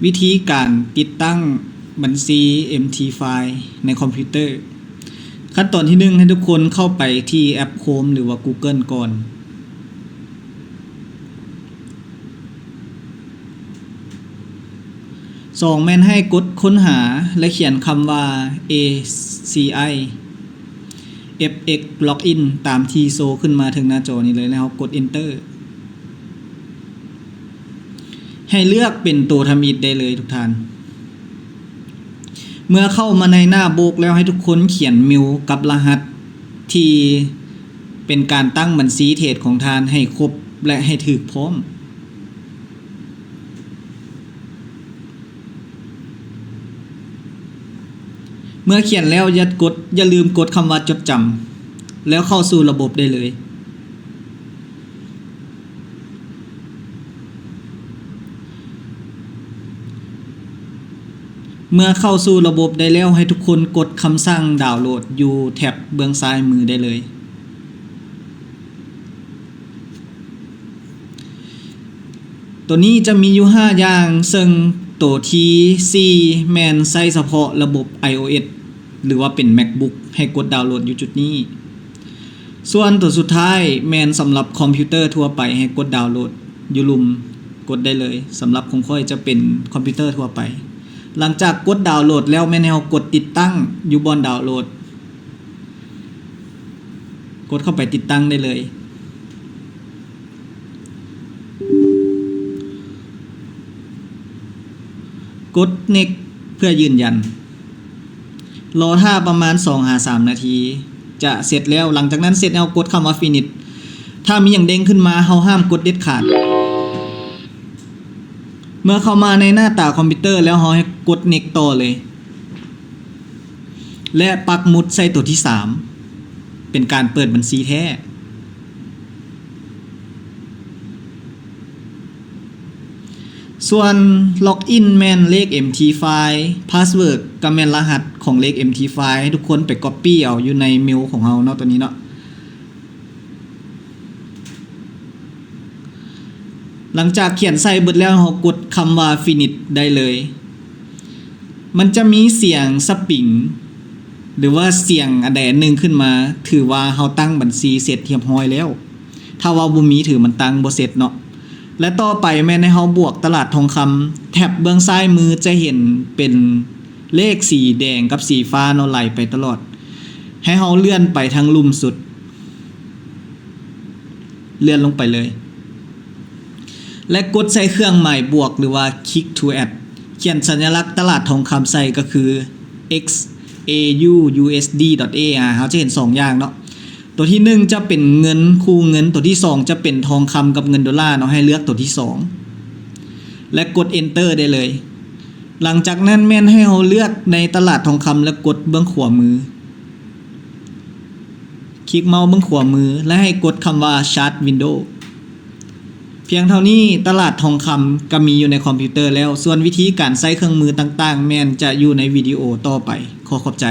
วิธีการติดตั้งบัญชี MT File ในคอมพิวเตอร์ขั้นตอนที่1ให้ทุกคนเข้าไปที่แอป Chrome หรือว่า Google ก่อน2แม่นให้กดค้นหาและเขียนคำว่า ACI FX Login ตามที่โซขึ้นมาถึงหน้าจอนี้เลยแล้วกด Enter ให้เลือกเป็นตัวทำอิฐได้เลยทุกท่านเมื่อเข้ามาในหน้าโบกแล้วให้ทุกคนเขียนมิวกับรหัสที่เป็นการตั้งบัญชีเทรดของท่านให้ครบและให้ถูกพร้อมเมื่อเขียนแล้วอย่าลืมกดคำว่าจดจำแล้วเข้าสู่ระบบได้เลยเมื่อเข้าสู่ระบบได้แล้วให้ทุกคนกดคำสั่งดาวน์โหลดอยู่แท็บเบื้องซ้ายมือได้เลยตัวนี้จะมีอยู่5อย่างซึ่งตัวที่ 4 แมนใช้เฉพาะระบบ iOS หรือว่าเป็น MacBook ให้กดดาวน์โหลดอยู่จุดนี้ส่วนตัวสุดท้ายแมนสำหรับคอมพิวเตอร์ทั่วไปให้กดดาวน์โหลดอยู่ลุ่มกดได้เลยสำหรับของค่อยจะเป็นคอมพิวเตอร์ทั่วไปหลังจากกดดาวน์โหลดแล้วแม่นให้เรากดติดตั้งอยู่บนดาวน์โหลดกดเข้าไปติดตั้งได้เลยกด Next เพื่อยืนยันรอท่าประมาณ 2-3 นาทีจะเสร็จแล้วหลังจากนั้นเสร็จแล้วกดคำว่า Finish ถ้ามีอย่างเด้งขึ้นมาเราห้ามกดเด็ดขาดเมื่อเข้ามาในหน้าตาคอมพิวเตอร์แล้วเราให้กด Next ต่อเลยและปักหมุดใส่ตัวที่3เป็นการเปิดบัญชีแท้ส่วน Login แม่นเลข MT File Password ก็แม่นรหัสของเลข MT File ให้ทุกคนไป Copy เอาอยู่ในเมลของเราเนาะตัวนี้เนาะหลังจากเขียนใส่เบิดแล้วเรากดคำว่า Finish ได้เลยมันจะมีเสียงสปริงหรือว่าเสียงอันใดอันหนึ่งขึ้นมาถือว่าเราตั้งบัญชีเสร็จเรียบร้อยแล้วถ้าว่าบ่มีถือมันตั้งบ่เสร็จเนาะและต่อไปแม่นให้เราบวกตลาดทองคำแท็บเบื้องซ้ายมือจะเห็นเป็นเลขสีแดงกับสีฟ้าเนาะไหลไปตลอดให้เราเลื่อนไปทางลุ่มสุดเลื่อนลงไปเลยและกดใส่เครื่องหมายบวกหรือว่า Click to Add เขียนสัญลักษณ์ตลาดทองคำใส่ก็คือ XAUUSD.AR เขาจะเห็น2อย่างเนาะตัวที่1จะเป็นเงินคู่เงินตัวที่2จะเป็นทองคำกับเงินดอลลาร์เนาะให้เลือกตัวที่2และกด Enter ได้เลยหลังจากนั้นแม่นให้เราเลือกในตลาดทองคำและกดเบื้องขวามือคลิกเมาส์เบื้องขวามือและให้กดคำว่า Chart Window เพียงเท่านี้ตลาดทองคำก็มีอยู่ในคอมพิวเตอร์แล้วส่วนวิธีการใช้เครื่องมือต่างๆแม่นจะอยู่ในวิดีโอต่อไปขอบใจ